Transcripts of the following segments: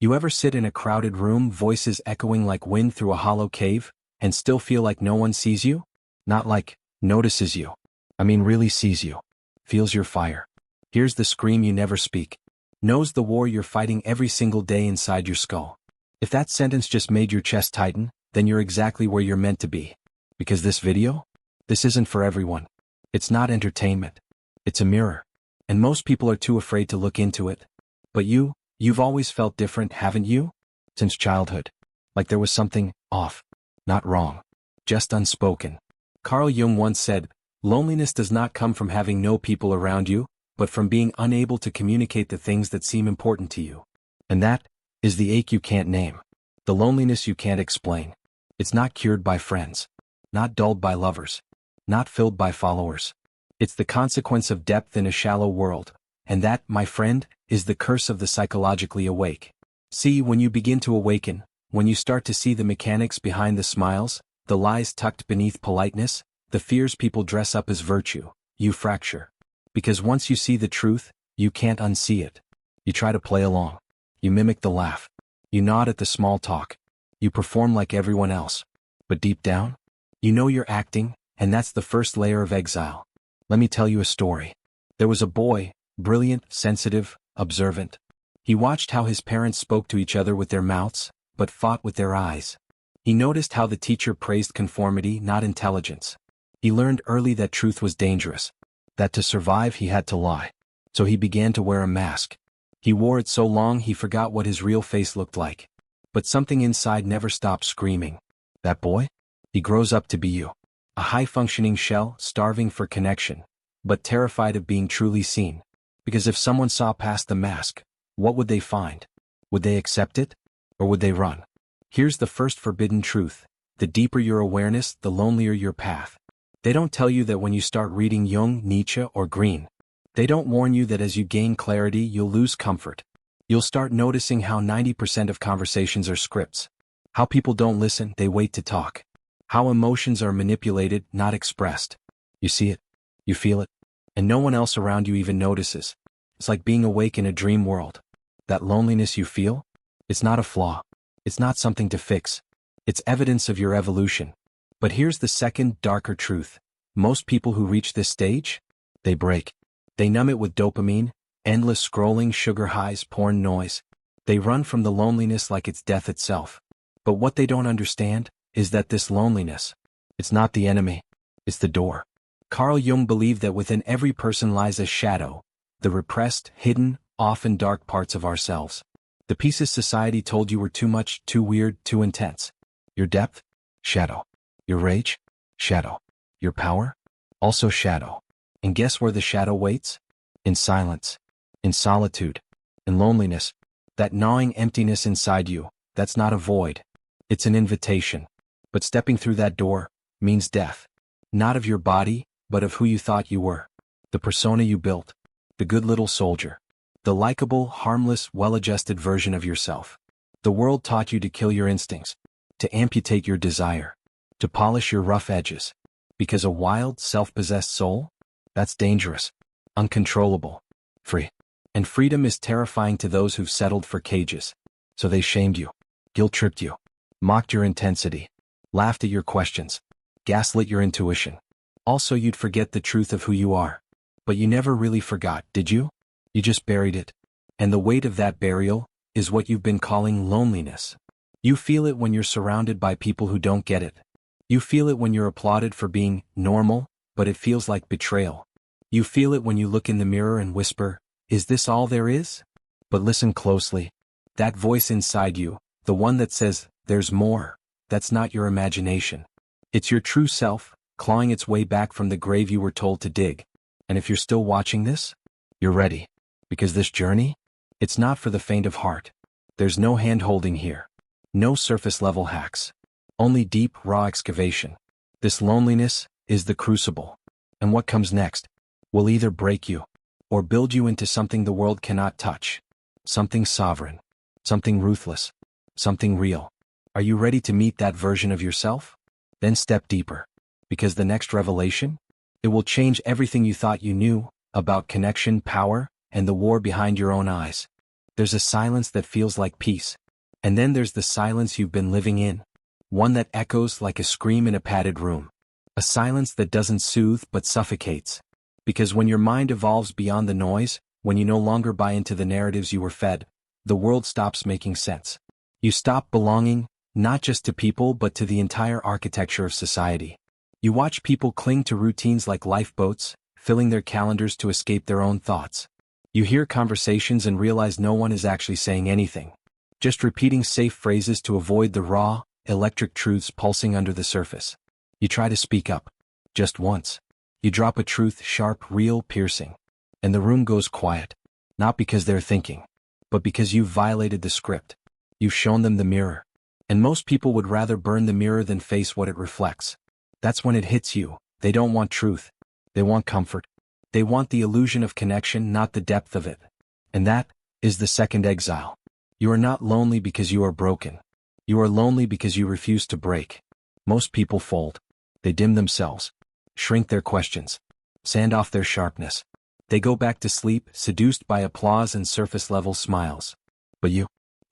You ever sit in a crowded room, voices echoing like wind through a hollow cave, and still feel like no one sees you? Not like, notices you. I mean really sees you. Feels your fire. Hears the scream you never speak. Knows the war you're fighting every single day inside your skull. If that sentence just made your chest tighten, then you're exactly where you're meant to be. Because this video? This isn't for everyone. It's not entertainment. It's a mirror. And most people are too afraid to look into it. But you've always felt different, haven't you? Since childhood. Like there was something off. Not wrong. Just unspoken. Carl Jung once said, "Loneliness does not come from having no people around you, but from being unable to communicate the things that seem important to you." And that is the ache you can't name. The loneliness you can't explain. It's not cured by friends. Not dulled by lovers. Not filled by followers. It's the consequence of depth in a shallow world. And that, my friend, is the curse of the psychologically awake. See, when you begin to awaken, when you start to see the mechanics behind the smiles, the lies tucked beneath politeness, the fears people dress up as virtue, you fracture. Because once you see the truth, you can't unsee it. You try to play along. You mimic the laugh. You nod at the small talk. You perform like everyone else. But deep down, you know you're acting, and that's the first layer of exile. Let me tell you a story. There was a boy, brilliant, sensitive, observant. He watched how his parents spoke to each other with their mouths, but fought with their eyes. He noticed how the teacher praised conformity, not intelligence. He learned early that truth was dangerous, that to survive he had to lie. So he began to wear a mask. He wore it so long he forgot what his real face looked like. But something inside never stopped screaming. That boy? He grows up to be you. A high-functioning shell, starving for connection, but terrified of being truly seen. Because if someone saw past the mask, what would they find? Would they accept it? Or would they run? Here's the first forbidden truth. The deeper your awareness, the lonelier your path. They don't tell you that when you start reading Jung, Nietzsche, or Green. They don't warn you that as you gain clarity, you'll lose comfort. You'll start noticing how 90% of conversations are scripts. How people don't listen, they wait to talk. How emotions are manipulated, not expressed. You see it. You feel it. And no one else around you even notices. It's like being awake in a dream world. That loneliness you feel? It's not a flaw. It's not something to fix. It's evidence of your evolution. But here's the second, darker truth. Most people who reach this stage, they break. They numb it with dopamine, endless scrolling, sugar highs, porn noise. They run from the loneliness like it's death itself. But what they don't understand is that this loneliness, it's not the enemy, it's the door. Carl Jung believed that within every person lies a shadow, the repressed, hidden, often dark parts of ourselves. The pieces society told you were too much, too weird, too intense. Your depth? Shadow. Your rage? Shadow. Your power? Also shadow. And guess where the shadow waits? In silence. In solitude. In loneliness. That gnawing emptiness inside you, that's not a void. It's an invitation. But stepping through that door means death. Not of your body, but of who you thought you were. The persona you built. The good little soldier. The likable, harmless, well-adjusted version of yourself. The world taught you to kill your instincts. To amputate your desire. To polish your rough edges. Because a wild, self-possessed soul? That's dangerous. Uncontrollable. Free. And freedom is terrifying to those who've settled for cages. So they shamed you. Guilt-tripped you. Mocked your intensity. Laughed at your questions. Gaslit your intuition. Also, you'd forget the truth of who you are. But you never really forgot, did you? You just buried it. And the weight of that burial is what you've been calling loneliness. You feel it when you're surrounded by people who don't get it. You feel it when you're applauded for being normal, but it feels like betrayal. You feel it when you look in the mirror and whisper, "Is this all there is?" But listen closely. That voice inside you, the one that says, "There's more," that's not your imagination. It's your true self, clawing its way back from the grave you were told to dig. And if you're still watching this, you're ready. Because this journey, it's not for the faint of heart. There's no hand-holding here. No surface-level hacks. Only deep, raw excavation. This loneliness is the crucible. And what comes next will either break you or build you into something the world cannot touch. Something sovereign. Something ruthless. Something real. Are you ready to meet that version of yourself? Then step deeper. Because the next revelation, it will change everything you thought you knew about connection, power, and the war behind your own eyes. There's a silence that feels like peace. And then there's the silence you've been living in. One that echoes like a scream in a padded room. A silence that doesn't soothe but suffocates. Because when your mind evolves beyond the noise, when you no longer buy into the narratives you were fed, the world stops making sense. You stop belonging, not just to people but to the entire architecture of society. You watch people cling to routines like lifeboats, filling their calendars to escape their own thoughts. You hear conversations and realize no one is actually saying anything. Just repeating safe phrases to avoid the raw, electric truths pulsing under the surface. You try to speak up. Just once. You drop a truth sharp, real, piercing. And the room goes quiet. Not because they're thinking, but because you've violated the script. You've shown them the mirror. And most people would rather burn the mirror than face what it reflects. That's when it hits you. They don't want truth. They want comfort. They want the illusion of connection, not the depth of it. And that is the second exile. You are not lonely because you are broken. You are lonely because you refuse to break. Most people fold. They dim themselves. Shrink their questions. Sand off their sharpness. They go back to sleep, seduced by applause and surface-level smiles. But you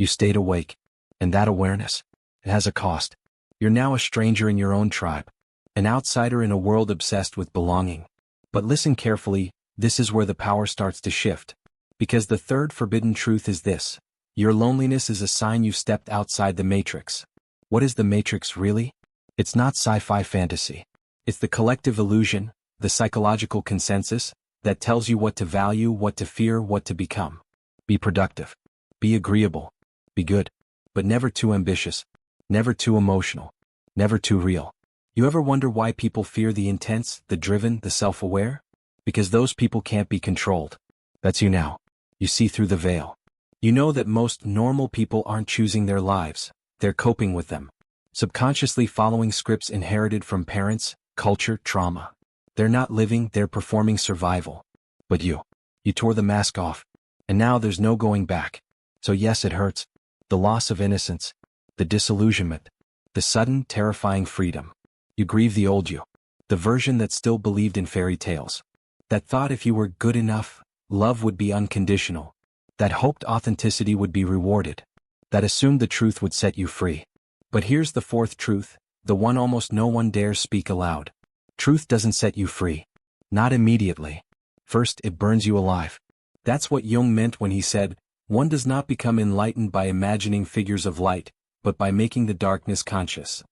stayed awake. And that awareness, it has a cost. You're now a stranger in your own tribe. An outsider in a world obsessed with belonging. But listen carefully, this is where the power starts to shift. Because the third forbidden truth is this. Your loneliness is a sign you've stepped outside the matrix. What is the matrix really? It's not sci-fi fantasy. It's the collective illusion, the psychological consensus, that tells you what to value, what to fear, what to become. Be productive. Be agreeable. Be good. But never too ambitious. Never too emotional. Never too real. You ever wonder why people fear the intense, the driven, the self-aware? Because those people can't be controlled. That's you now. You see through the veil. You know that most normal people aren't choosing their lives, they're coping with them. Subconsciously following scripts inherited from parents, culture, trauma. They're not living, they're performing survival. But you tore the mask off. And now there's no going back. So yes, it hurts. The loss of innocence. The disillusionment. The sudden, terrifying freedom. You grieve the old you. The version that still believed in fairy tales. That thought if you were good enough, love would be unconditional. That hoped authenticity would be rewarded. That assumed the truth would set you free. But here's the fourth truth, the one almost no one dares speak aloud. Truth doesn't set you free. Not immediately. First, it burns you alive. That's what Jung meant when he said, one does not become enlightened by imagining figures of light, but by making the darkness conscious.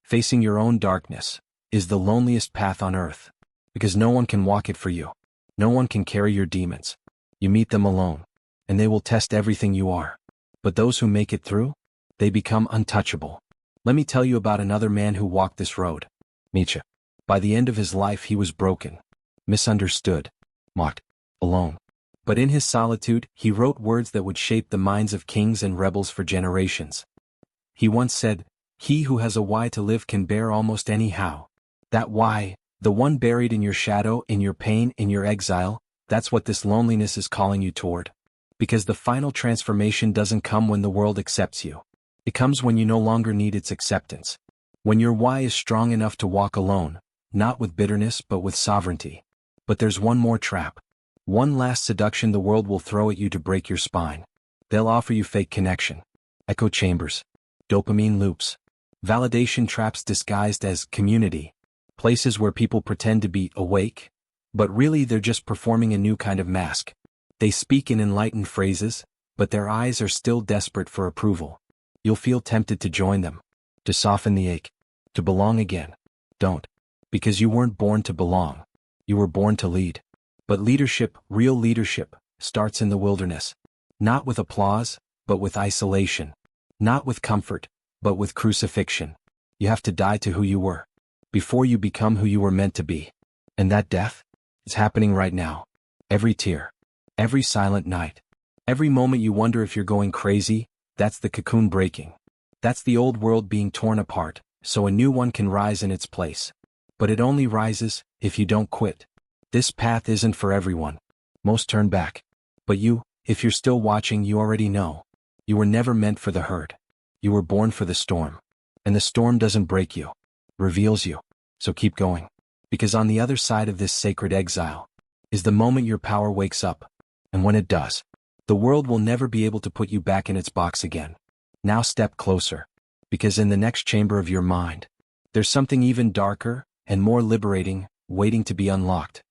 Facing your own darkness is the loneliest path on earth. Because no one can walk it for you. No one can carry your demons. You meet them alone. And they will test everything you are. But those who make it through, they become untouchable. Let me tell you about another man who walked this road. Nietzsche. By the end of his life he was broken, misunderstood, mocked, alone. But in his solitude, he wrote words that would shape the minds of kings and rebels for generations. He once said, "He who has a why to live can bear almost any how." That why, the one buried in your shadow, in your pain, in your exile, that's what this loneliness is calling you toward. Because the final transformation doesn't come when the world accepts you. It comes when you no longer need its acceptance. When your why is strong enough to walk alone, not with bitterness but with sovereignty. But there's one more trap. One last seduction the world will throw at you to break your spine. They'll offer you fake connection. Echo chambers. Dopamine loops. Validation traps disguised as community. Places where people pretend to be awake, but really they're just performing a new kind of mask. They speak in enlightened phrases, but their eyes are still desperate for approval. You'll feel tempted to join them, to soften the ache, to belong again. Don't. Because you weren't born to belong. You were born to lead. But leadership, real leadership, starts in the wilderness. Not with applause, but with isolation. Not with comfort, but with crucifixion. You have to die to who you were, before you become who you were meant to be. And that death? It's happening right now. Every tear. Every silent night. Every moment you wonder if you're going crazy, that's the cocoon breaking. That's the old world being torn apart, so a new one can rise in its place. But it only rises if you don't quit. This path isn't for everyone. Most turn back. But you, if you're still watching, you already know. You were never meant for the herd. You were born for the storm. And the storm doesn't break you. Reveals you. So keep going. Because on the other side of this sacred exile is the moment your power wakes up. And when it does, The world will never be able to put you back in its box again. Now step closer. Because in the next chamber of your mind, there's something even darker and more liberating, waiting to be unlocked.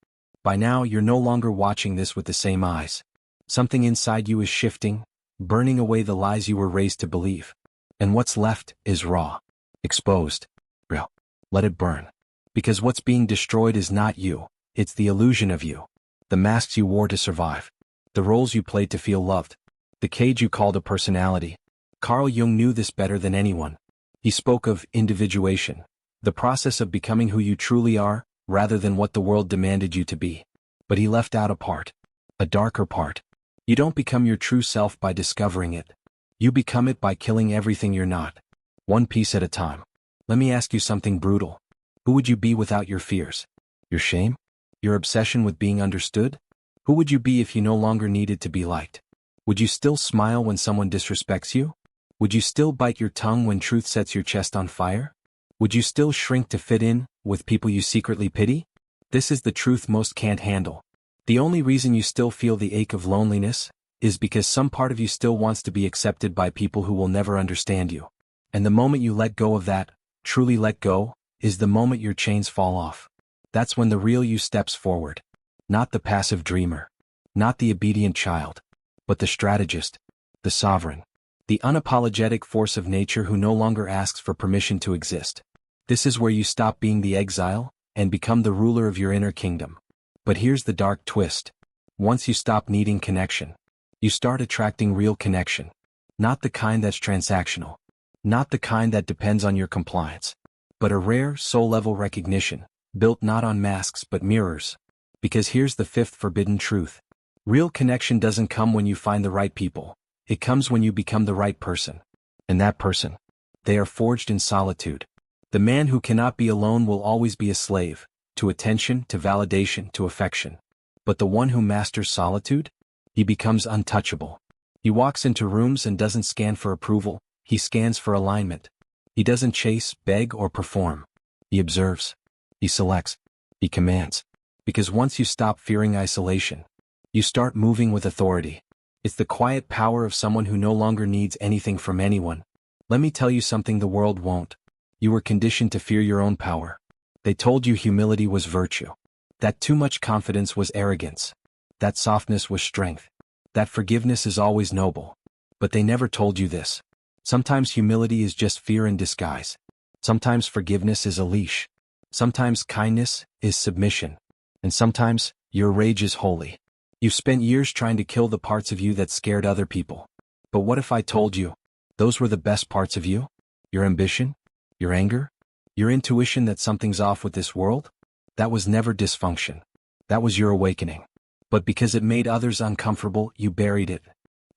By now, you're no longer watching this with the same eyes. Something inside you is shifting, burning away the lies you were raised to believe. And what's left is raw, exposed, real. Let it burn. Because what's being destroyed is not you, it's the illusion of you. The masks you wore to survive. The roles you played to feel loved. The cage you called a personality. Carl Jung knew this better than anyone. He spoke of individuation, the process of becoming who you truly are, rather than what the world demanded you to be. But he left out a part. A darker part. You don't become your true self by discovering it. You become it by killing everything you're not. One piece at a time. Let me ask you something brutal. Who would you be without your fears? Your shame? Your obsession with being understood? Who would you be if you no longer needed to be liked? Would you still smile when someone disrespects you? Would you still bite your tongue when truth sets your chest on fire? Would you still shrink to fit in with people you secretly pity? This is the truth most can't handle. The only reason you still feel the ache of loneliness is because some part of you still wants to be accepted by people who will never understand you. And the moment you let go of that, truly let go, is the moment your chains fall off. That's when the real you steps forward. Not the passive dreamer. Not the obedient child. But the strategist. The sovereign. The unapologetic force of nature who no longer asks for permission to exist. This is where you stop being the exile and become the ruler of your inner kingdom. But here's the dark twist. Once you stop needing connection, you start attracting real connection. Not the kind that's transactional. Not the kind that depends on your compliance. But a rare, soul-level recognition, built not on masks but mirrors. Because here's the fifth forbidden truth. Real connection doesn't come when you find the right people. It comes when you become the right person. And that person, they are forged in solitude. The man who cannot be alone will always be a slave, to attention, to validation, to affection. But the one who masters solitude? He becomes untouchable. He walks into rooms and doesn't scan for approval, he scans for alignment. He doesn't chase, beg, or perform. He observes. He selects. He commands. Because once you stop fearing isolation, you start moving with authority. It's the quiet power of someone who no longer needs anything from anyone. Let me tell you something the world won't. You were conditioned to fear your own power. They told you humility was virtue. That too much confidence was arrogance. That softness was strength. That forgiveness is always noble. But they never told you this. Sometimes humility is just fear in disguise. Sometimes forgiveness is a leash. Sometimes kindness is submission. And sometimes, your rage is holy. You've spent years trying to kill the parts of you that scared other people. But what if I told you, those were the best parts of you? Your ambition? Your anger? Your intuition that something's off with this world? That was never dysfunction. That was your awakening. But because it made others uncomfortable, you buried it.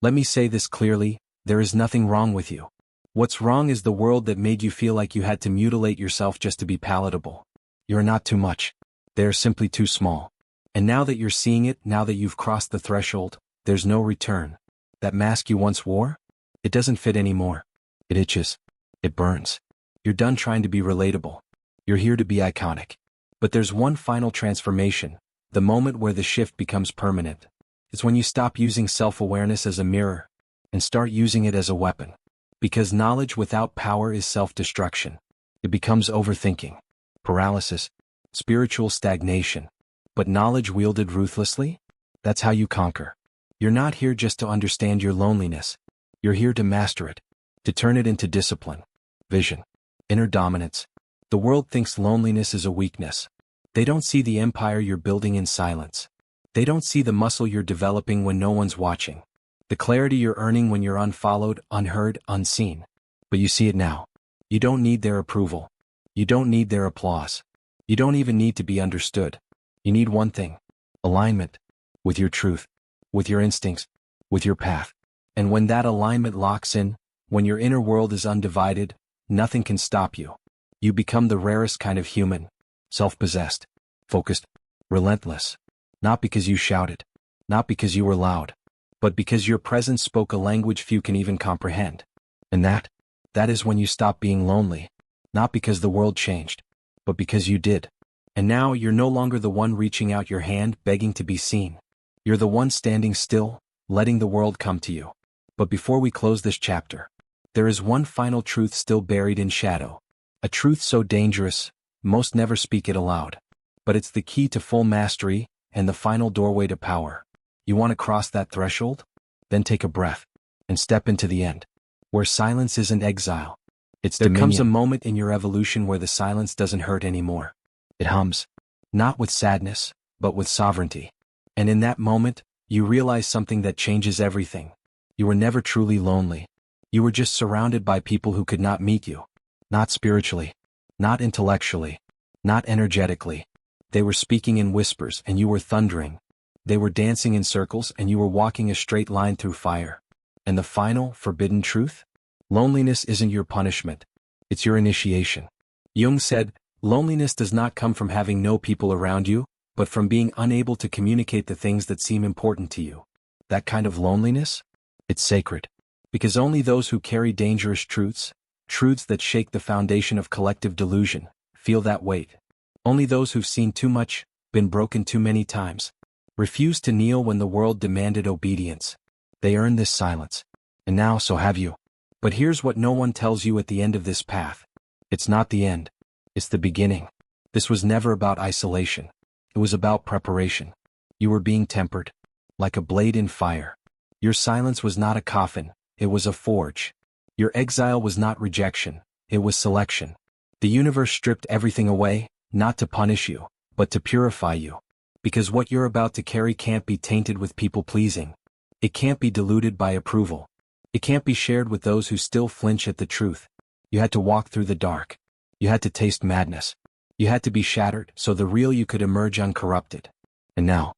Let me say this clearly, there is nothing wrong with you. What's wrong is the world that made you feel like you had to mutilate yourself just to be palatable. You're not too much. They are simply too small. And now that you're seeing it, now that you've crossed the threshold, there's no return. That mask you once wore? It doesn't fit anymore. It itches. It burns. You're done trying to be relatable. You're here to be iconic. But there's one final transformation, the moment where the shift becomes permanent. It's when you stop using self-awareness as a mirror and start using it as a weapon. Because knowledge without power is self-destruction. It becomes overthinking, paralysis, spiritual stagnation. But knowledge wielded ruthlessly? That's how you conquer. You're not here just to understand your loneliness. You're here to master it, to turn it into discipline, vision, inner dominance. The world thinks loneliness is a weakness. They don't see the empire you're building in silence. They don't see the muscle you're developing when no one's watching. The clarity you're earning when you're unfollowed, unheard, unseen. But you see it now. You don't need their approval. You don't need their applause. You don't even need to be understood. You need one thing. Alignment. With your truth. With your instincts. With your path. And when that alignment locks in, when your inner world is undivided, nothing can stop you. You become the rarest kind of human. Self-possessed. Focused. Relentless. Not because you shouted. Not because you were loud. But because your presence spoke a language few can even comprehend. And that is when you stop being lonely. Not because the world changed. But because you did. And now you're no longer the one reaching out your hand begging to be seen. You're the one standing still, letting the world come to you. But before we close this chapter, there is one final truth still buried in shadow. A truth so dangerous, most never speak it aloud. But it's the key to full mastery, and the final doorway to power. You want to cross that threshold? Then take a breath, and step into the end, where silence isn't exile. There comes a moment in your evolution where the silence doesn't hurt anymore. It hums, not with sadness, but with sovereignty. And in that moment, you realize something that changes everything. You were never truly lonely. You were just surrounded by people who could not meet you. Not spiritually, not intellectually, not energetically. They were speaking in whispers and you were thundering. They were dancing in circles and you were walking a straight line through fire. And the final, forbidden truth? Loneliness isn't your punishment. It's your initiation. Jung said, loneliness does not come from having no people around you, but from being unable to communicate the things that seem important to you. That kind of loneliness? It's sacred. Because only those who carry dangerous truths that shake the foundation of collective delusion, feel that weight. Only those who've seen too much, been broken too many times, refused to kneel when the world demanded obedience. They earned this silence. And now so have you. But here's what no one tells you at the end of this path. It's not the end. It's the beginning. This was never about isolation. It was about preparation. You were being tempered, like a blade in fire. Your silence was not a coffin, it was a forge. Your exile was not rejection, it was selection. The universe stripped everything away, not to punish you, but to purify you. Because what you're about to carry can't be tainted with people-pleasing. It can't be diluted by approval. It can't be shared with those who still flinch at the truth. You had to walk through the dark. You had to taste madness. You had to be shattered so the real you could emerge uncorrupted. And now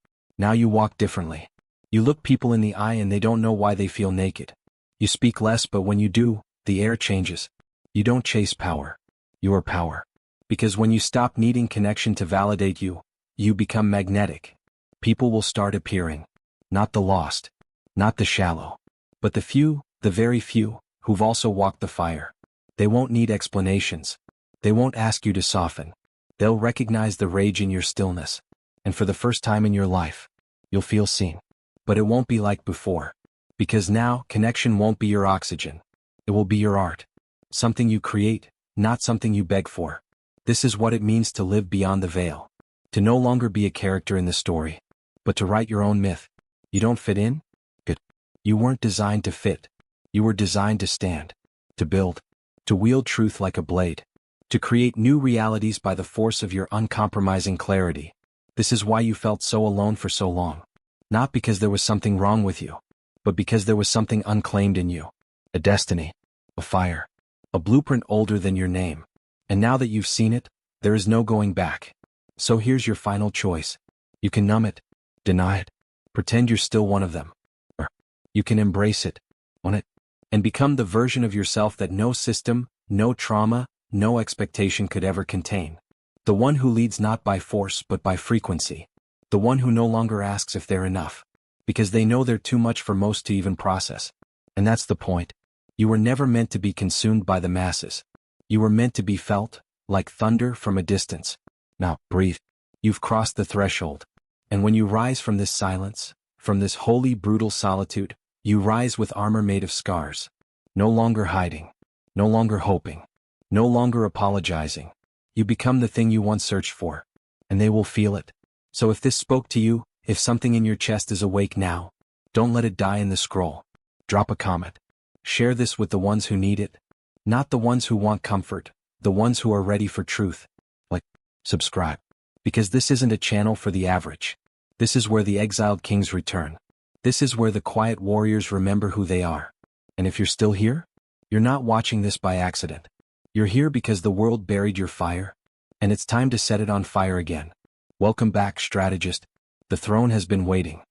you walk differently. You look people in the eye and they don't know why they feel naked. You speak less, but when you do, the air changes. You don't chase power. You are power. Because when you stop needing connection to validate you, you become magnetic. People will start appearing. Not the lost. Not the shallow. But the few, the very few, who've also walked the fire. They won't need explanations. They won't ask you to soften. They'll recognize the rage in your stillness. And for the first time in your life, you'll feel seen. But it won't be like before. Because now, connection won't be your oxygen. It will be your art. Something you create, not something you beg for. This is what it means to live beyond the veil. To no longer be a character in the story, but to write your own myth. You don't fit in? Good. You weren't designed to fit. You were designed to stand. To build. To wield truth like a blade. To create new realities by the force of your uncompromising clarity. This is why you felt so alone for so long. Not because there was something wrong with you, but because there was something unclaimed in you. A destiny. A fire. A blueprint older than your name. And now that you've seen it, there is no going back. So here's your final choice. You can numb it, deny it, pretend you're still one of them. Or you can embrace it, own it, and become the version of yourself that no system, no trauma, no expectation could ever contain. The one who leads not by force but by frequency. The one who no longer asks if they're enough. Because they know they're too much for most to even process. And that's the point. You were never meant to be consumed by the masses. You were meant to be felt, like thunder from a distance. Now, breathe. You've crossed the threshold. And when you rise from this silence, from this holy, brutal solitude, you rise with armor made of scars. No longer hiding. No longer hoping. No longer apologizing. You become the thing you once searched for. And they will feel it. So if this spoke to you, if something in your chest is awake now, don't let it die in the scroll. Drop a comment. Share this with the ones who need it. Not the ones who want comfort, the ones who are ready for truth. Like, subscribe. Because this isn't a channel for the average. This is where the exiled kings return. This is where the quiet warriors remember who they are. And if you're still here, you're not watching this by accident. You're here because the world buried your fire, and it's time to set it on fire again. Welcome back, strategist. The throne has been waiting.